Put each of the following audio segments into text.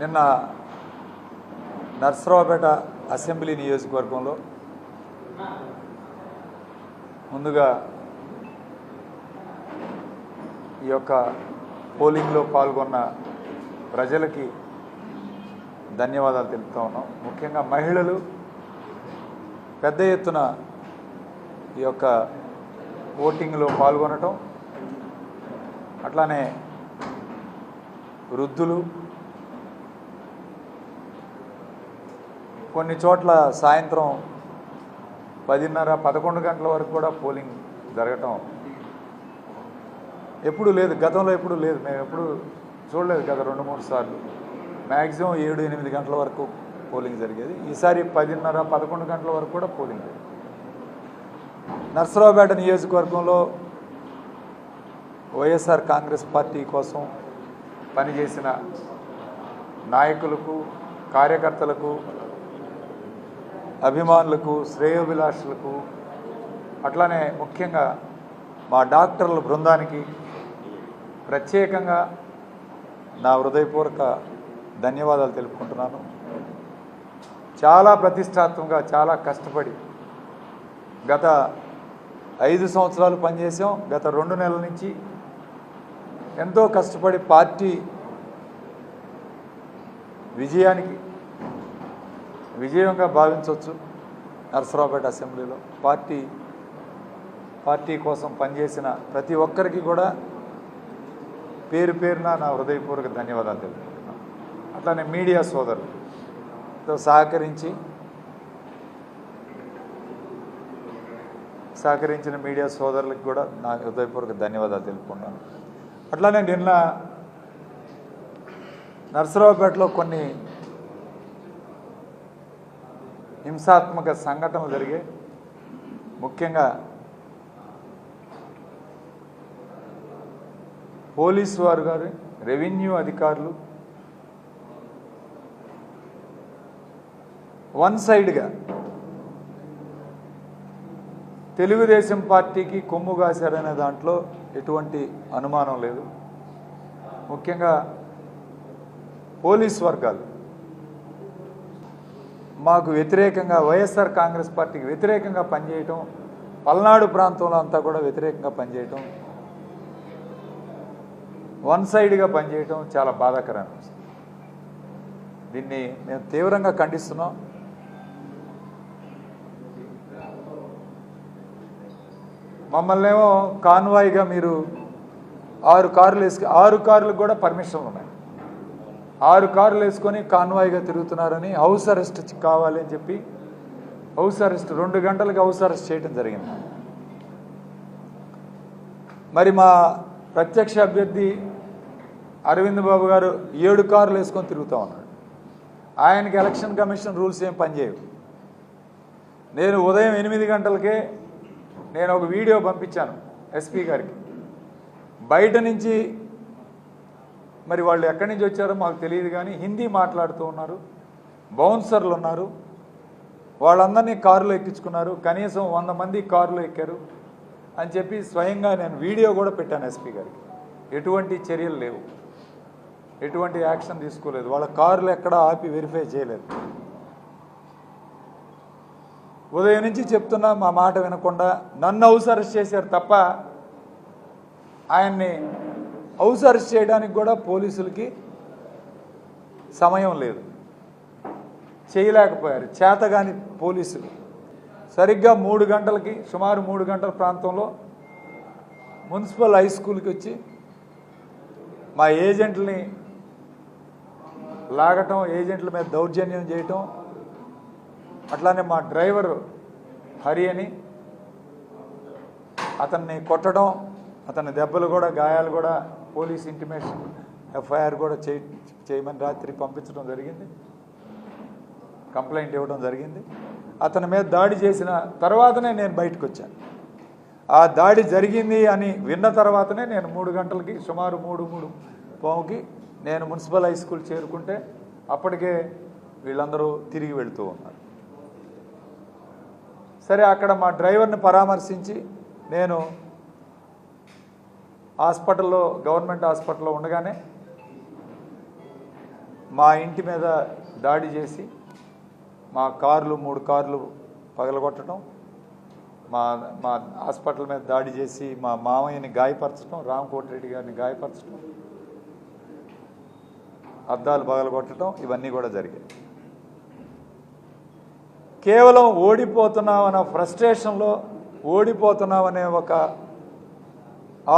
నిన్న నర్సరావుపేట అసెంబ్లీ నియోజకవర్గంలో ముందుగా ఈ యొక్క పోలింగ్లో పాల్గొన్న ప్రజలకి ధన్యవాదాలు తెలుపుతా ఉన్నాం. ముఖ్యంగా మహిళలు పెద్ద ఎత్తున ఈ యొక్క ఓటింగ్లో పాల్గొనటం, అట్లానే వృద్ధులు, కొన్ని చోట్ల సాయంత్రం 10:30-11 గంటల వరకు కూడా పోలింగ్ జరగటం ఎప్పుడు లేదు, గతంలో ఎప్పుడు లేదు, మేము ఎప్పుడు చూడలేదు. గత 2-3 సార్లు మ్యాక్సిమం 7-8 గంటల వరకు పోలింగ్ జరిగేది. ఈసారి 10:30-11 గంటల వరకు కూడా పోలింగ్ జరిగింది. నర్సరావుపేట నియోజకవర్గంలో వైఎస్ఆర్ కాంగ్రెస్ పార్టీ కోసం పనిచేసిన నాయకులకు, కార్యకర్తలకు, అభిమానులకు, శ్రేయోభిలాషులకు, అట్లానే ముఖ్యంగా మా డాక్టర్ల బృందానికి ప్రత్యేకంగా నా హృదయపూర్వక ధన్యవాదాలు తెలుపుకుంటున్నాను. చాలా ప్రతిష్టాత్మకంగా, చాలా కష్టపడి గత 5 సంవత్సరాలు పనిచేసాం. గత 2 నెలల నుంచి ఎంతో కష్టపడి పార్టీ విజయంగా భావించవచ్చు. నర్సరావుపేట అసెంబ్లీలో పార్టీ కోసం పనిచేసిన ప్రతి ఒక్కరికి కూడా పేరు పేరున నా హృదయపూర్వక ధన్యవాదాలు తెలుపుకుంటున్నాను. అట్లానే మీడియా సోదరులతో సహకరించిన మీడియా సోదరులకు కూడా నా హృదయపూర్వక ధన్యవాదాలు తెలుపుకుంటున్నాను. అట్లానే నిన్న నర్సరావుపేటలో కొన్ని హింసాత్మక సంఘటనలు జరిగాయి. ముఖ్యంగా పోలీసు వారు గారు, రెవెన్యూ అధికారులు వన్ సైడ్గా తెలుగుదేశం పార్టీకి కొమ్ము కాశారనే దాంట్లో ఎటువంటి అనుమానం లేదు. ముఖ్యంగా పోలీస్ వర్గాలు మాకు వ్యతిరేకంగా, వైఎస్ఆర్ కాంగ్రెస్ పార్టీకి వ్యతిరేకంగా పనిచేయటం, పల్నాడు ప్రాంతంలో అంతా కూడా వ్యతిరేకంగా పనిచేయటం, వన్ సైడ్గా పనిచేయటం చాలా బాధాకరమైన విషయం. దీన్ని మేము తీవ్రంగా ఖండిస్తున్నాం. మమ్మల్ని ఏమో కాన్వాయ్గా మీరు 6 కార్లకు కూడా పర్మిషన్లు ఉన్నాయి. 6 కార్లు వేసుకొని కాన్వాయ్గా తిరుగుతున్నారని, హౌస్ అరెస్ట్ కావాలి అని చెప్పి 2 గంటలకు హౌస్ అరెస్ట్ చేయడం జరిగింది. మరి మా ప్రత్యక్ష అభ్యర్థి అరవింద్ బాబు గారు 7 కార్లు వేసుకొని తిరుగుతూ ఉన్నాడు. ఆయనకి ఎలక్షన్ కమిషన్ రూల్స్ ఏం పనిచేయవు. నేను ఉదయం 8 గంటలకే నేను ఒక వీడియో పంపించాను ఎస్పీ గారికి. బయట నుంచి మరి వాళ్ళు ఎక్కడి నుంచి వచ్చారో మాకు తెలియదు, కానీ హిందీ మాట్లాడుతూ ఉన్నారు, బౌన్సర్లు ఉన్నారు, వాళ్ళందరినీ కారులో ఎక్కించుకున్నారు, కనీసం 100 మంది కారులో ఎక్కారు అని చెప్పి స్వయంగా నేను వీడియో కూడా పెట్టాను ఎస్పీ గారికి. ఎటువంటి చర్యలు లేవు, ఎటువంటి యాక్షన్ తీసుకోలేదు, వాళ్ళ కార్లు ఎక్కడా ఆపి వెరిఫై చేయలేదు. ఉదయం నుంచి చెప్తున్నా మా మాట వినకుండా నన్ను హౌస్ అరెస్ట్ చేశారు తప్ప ఆయన్ని హౌస్ అరెస్ట్ చేయడానికి కూడా పోలీసులకి సమయం లేదు, చేయలేకపోయారు. చేతగాని పోలీసులు సరిగ్గా 3 గంటలకి, సుమారు 3 గంటల ప్రాంతంలో మున్సిపల్ హై స్కూల్కి వచ్చి మా ఏజెంట్లని లాగటం, ఏజెంట్ల మీద దౌర్జన్యం చేయటం, అట్లానే మా డ్రైవరు హరి అని అతన్ని కొట్టడం, అతని దెబ్బలు కూడా, గాయాలు కూడా, పోలీస్ ఇంటిమేషన్ ఎఫ్ఐఆర్ కూడా చేయమని రాత్రి పంపించడం జరిగింది, కంప్లైంట్ ఇవ్వడం జరిగింది. అతని మీద దాడి చేసిన తర్వాతనే నేను బయటకు వచ్చాను. ఆ దాడి జరిగింది అని విన్న తర్వాతనే నేను 3 గంటలకి, సుమారు 3:03 నేను మున్సిపల్ హై స్కూల్ చేరుకుంటే అప్పటికే వీళ్ళందరూ తిరిగి వెళుతూ ఉన్నారు. సరే, అక్కడ మా డ్రైవర్ని పరామర్శించి నేను హాస్పిటల్లో, గవర్నమెంట్ హాస్పిటల్లో ఉండగానే మా ఇంటి మీద దాడి చేసి మా కార్లు 3 కార్లు పగలగొట్టడం, మా మా హాస్పిటల్ మీద దాడి చేసి మా మామయ్యని గాయపరచడం, రామకోటిరెడ్డి గారిని గాయపరచడం, అద్దాలు పగలగొట్టడం, ఇవన్నీ కూడా జరిగాయి. కేవలం ఓడిపోతున్నామన్న ఫ్రస్ట్రేషన్లో, ఓడిపోతున్నామనే ఒక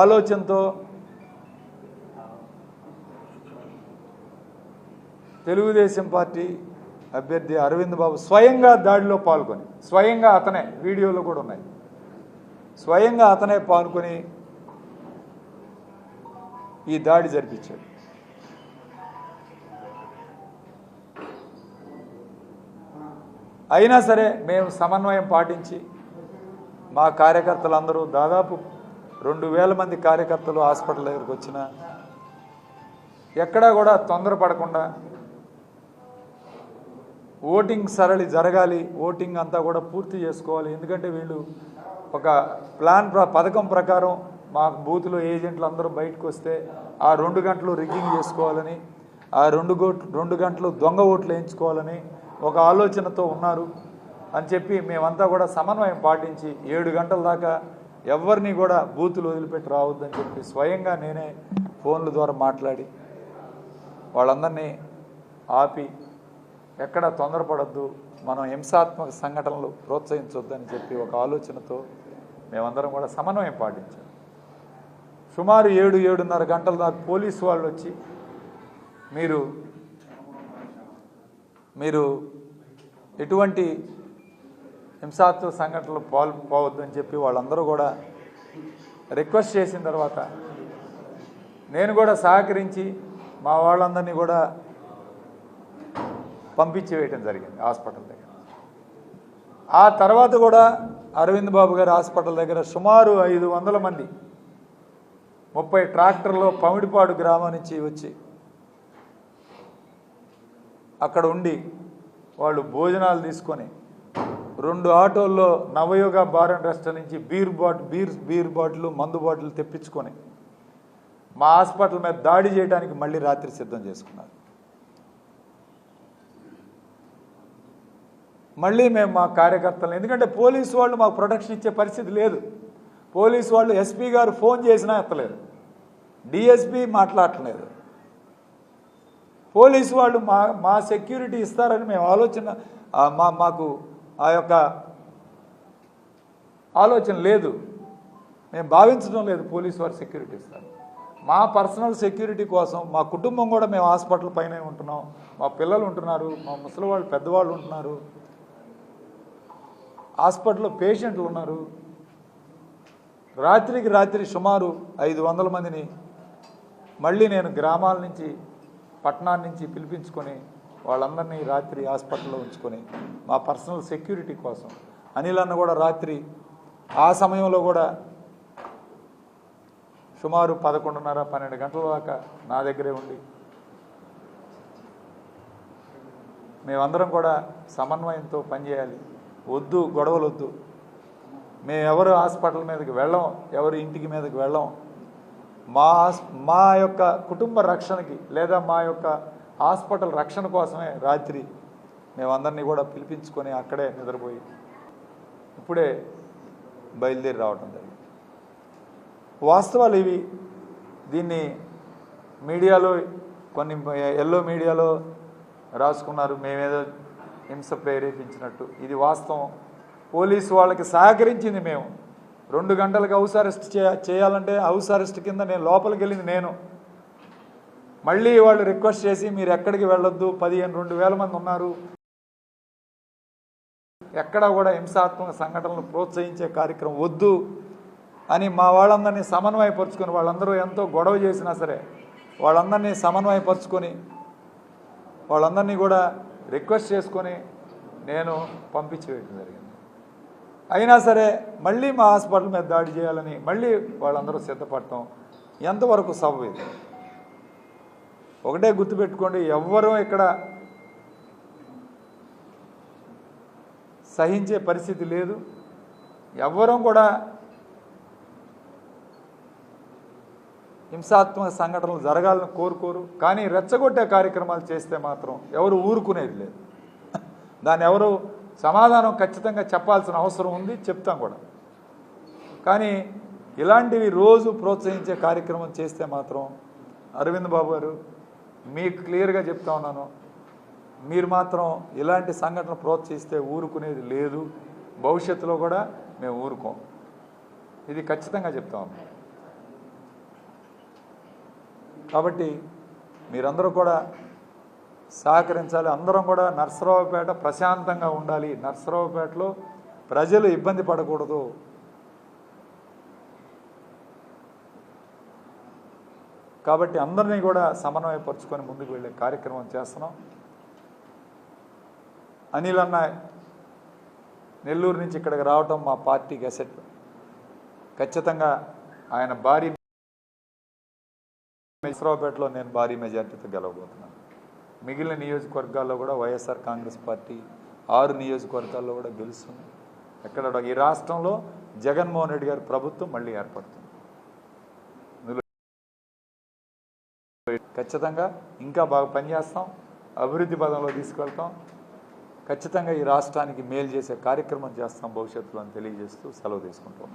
ఆలోచనతో తెలుగుదేశం పార్టీ అభ్యర్థి అరవింద్ బాబు స్వయంగా దాడిలో పాల్గొని, స్వయంగా అతనే, వీడియోలో కూడా ఉన్నాయి, స్వయంగా అతనే పాల్గొని ఈ దాడి జరిపించాడు. అయినా సరే మేము సమన్వయం పాటించి మా కార్యకర్తలందరూ దాదాపు 2000 మంది కార్యకర్తలు హాస్పిటల్ దగ్గరికి వచ్చిన ఎక్కడా కూడా తొందరపడకుండా ఓటింగ్ సరళి జరగాలి, ఓటింగ్ అంతా కూడా పూర్తి చేసుకోవాలి. ఎందుకంటే వీళ్ళు ఒక పథకం ప్రకారం మా బూత్లో ఏజెంట్లు అందరూ బయటకు వస్తే ఆ 2 గంటలు రిగ్గింగ్ చేసుకోవాలని, ఆ 2 గంటలు దొంగ ఓట్లు వేయించుకోవాలని ఒక ఆలోచనతో ఉన్నారు అని చెప్పి మేమంతా కూడా సమన్వయం పాటించి 7 గంటల దాకా ఎవరిని కూడా బూతులు వదిలిపెట్టి రావద్దని చెప్పి స్వయంగా నేనే ఫోన్ల ద్వారా మాట్లాడి వాళ్ళందరినీ ఆపి ఎక్కడ తొందరపడద్దు, మనం హింసాత్మక సంఘటనలు ప్రోత్సహించొద్దని చెప్పి ఒక ఆలోచనతో మేమందరం కూడా సమన్వయం పాటించాం. సుమారు 7-7:30 గంటల దాకా పోలీసు వాళ్ళు వచ్చి మీరు ఎటువంటి హింసాత్మక సంఘటనలు పాల్పోవద్దు అని చెప్పి వాళ్ళందరూ కూడా రిక్వెస్ట్ చేసిన తర్వాత నేను కూడా సహకరించి మా వాళ్ళందరినీ కూడా పంపించి వేయటం జరిగింది హాస్పిటల్ దగ్గర. ఆ తర్వాత కూడా అరవింద్ బాబు గారి హాస్పిటల్ దగ్గర సుమారు 500 మంది 30 ట్రాక్టర్లో పమిడిపాడు గ్రామం నుంచి వచ్చి అక్కడ ఉండి వాళ్ళు భోజనాలు తీసుకొని 2 ఆటోల్లో నవయోగ బార్ అండ్ రెస్టారెంట్ నుంచి బీర్ బాటిల్ మందు బాటిల్ తెప్పించుకొని మా హాస్పిటల్ మీద దాడి చేయడానికి మళ్ళీ రాత్రి సిద్ధం చేసుకున్నారు. మళ్ళీ మేము మా కార్యకర్తలు, ఎందుకంటే పోలీసు వాళ్ళు మాకు ప్రొటెక్షన్ ఇచ్చే పరిస్థితి లేదు. పోలీసు వాళ్ళు ఎస్పీ గారు ఫోన్ చేసినా ఎత్తలేదు, డిఎస్పీ మాట్లాడట్లేదు. పోలీసు వాళ్ళు మా సెక్యూరిటీ ఇస్తారని మేము మాకు ఆ యొక్క ఆలోచన లేదు, మేము భావించడం లేదు పోలీసు వారు సెక్యూరిటీ ఇస్తారు. మా పర్సనల్ సెక్యూరిటీ కోసం మా కుటుంబం కూడా మేము హాస్పిటల్ పైనే ఉంటున్నాం, మా పిల్లలు ఉంటున్నారు, మా ముసలి వాళ్ళు పెద్దవాళ్ళు ఉంటున్నారు, హాస్పిటల్లో పేషెంట్లు ఉన్నారు. రాత్రికి రాత్రి సుమారు 500 మందిని మళ్ళీ నేను గ్రామాల నుంచి పట్టణాల నుంచి పిలిపించుకొని వాళ్ళందరినీ రాత్రి హాస్పిటల్లో ఉంచుకొని మా పర్సనల్ సెక్యూరిటీ కోసం అనిల్ అన్న కూడా రాత్రి ఆ సమయంలో కూడా సుమారు 11:30-12 గంటల దాకా నా దగ్గరే ఉండి మేమందరం కూడా సమన్వయంతో పనిచేయాలి. వద్దు, గొడవలు వద్దు, మేము ఎవరు హాస్పిటల్ మీదకి వెళ్ళం, ఎవరి ఇంటికి మీదకి వెళ్ళం. మా యొక్క కుటుంబ రక్షణకి లేదా మా యొక్క హాస్పిటల్ రక్షణ కోసమే రాత్రి మేమందరినీ కూడా పిలిపించుకొని అక్కడే నిద్రపోయి ఇప్పుడే బయలుదేరి రావడం జరిగింది. వాస్తవాలు ఇవి. దీన్ని మీడియాలో కొన్ని ఎల్లో మీడియాలో రాసుకున్నారు మేమేదో హింస ప్రేరేపించినట్టు. ఇది వాస్తవం. పోలీసు వాళ్ళకి సహకరించింది మేము. 2 గంటలకు హౌస్ అరెస్ట్ చేయాలంటే హౌస్ అరెస్ట్ కింద నేను లోపలికి వెళ్ళింది నేను. మళ్ళీ వాళ్ళు రిక్వెస్ట్ చేసి మీరు ఎక్కడికి వెళ్ళొద్దు, 2,000 మంది ఉన్నారు, ఎక్కడా కూడా హింసాత్మక సంఘటనలు ప్రోత్సహించే కార్యక్రమం వద్దు అని మా వాళ్ళందరినీ సమన్వయపరుచుకొని, వాళ్ళందరూ ఎంతో గొడవ చేసినా సరే వాళ్ళందరినీ సమన్వయపరుచుకొని వాళ్ళందరినీ కూడా రిక్వెస్ట్ చేసుకొని నేను పంపించి వేయడం జరిగింది. అయినా సరే మళ్ళీ మా హాస్పిటల్ మీద దాడి చేయాలని మళ్ళీ వాళ్ళందరూ సిద్ధపడటం ఎంతవరకు సబబు? ఒకటే గుర్తుపెట్టుకోండి, ఎవ్వరూ ఇక్కడ సహించే పరిస్థితి లేదు. ఎవ్వరం కూడా హింసాత్మక సంఘటనలు జరగాలని కోరుకోరు. కానీ రెచ్చగొట్టే కార్యక్రమాలు చేస్తే మాత్రం ఎవరు ఊరుకునేది లేదు. దాన్ని ఎవరు సమాధానం ఖచ్చితంగా చెప్పాల్సిన అవసరం ఉంది, చెప్తాం కూడా. కానీ ఇలాంటివి రోజు ప్రోత్సహించే కార్యక్రమం చేస్తే మాత్రం అరవింద్ బాబు గారు మీకు క్లియర్గా చెప్తా ఉన్నాను, మీరు మాత్రం ఇలాంటి సంఘటన ప్రోత్సహిస్తే ఊరుకునేది లేదు. భవిష్యత్తులో కూడా మేము ఊరుకోం, ఇది ఖచ్చితంగా చెప్తా ఉన్నాం. కాబట్టి మీరందరూ కూడా సహకరించాలి. అందరం కూడా నర్సరావుపేట ప్రశాంతంగా ఉండాలి. నర్సరావుపేటలో ప్రజలు ఇబ్బంది పడకూడదు. కాబట్టి అందరినీ కూడా సమన్వయపరుచుకొని ముందుకు వెళ్ళే కార్యక్రమం చేస్తున్నాం. అనిల్ అన్న నెల్లూరు నుంచి ఇక్కడికి రావటం మా పార్టీకి అసెట్. ఖచ్చితంగా ఆయన భారీ నర్సరావుపేటలో నేను భారీ మెజార్టీతో గెలవబోతున్నాను. మిగిలిన నియోజకవర్గాల్లో కూడా వైఎస్ఆర్ కాంగ్రెస్ పార్టీ 6 నియోజకవర్గాల్లో కూడా గెలుస్తుంది. ఎక్కడ ఈ రాష్ట్రంలో జగన్మోహన్ రెడ్డి గారి ప్రభుత్వం మళ్ళీ ఏర్పడుతుంది. ఖచ్చితంగా ఇంకా బాగా పనిచేస్తాం, అభివృద్ధి పదంలో తీసుకెళ్తాం. ఖచ్చితంగా ఈ రాష్ట్రానికి మేలు చేసే కార్యక్రమం చేస్తాం భవిష్యత్తులో అని తెలియజేస్తూ సెలవు తీసుకుంటాం.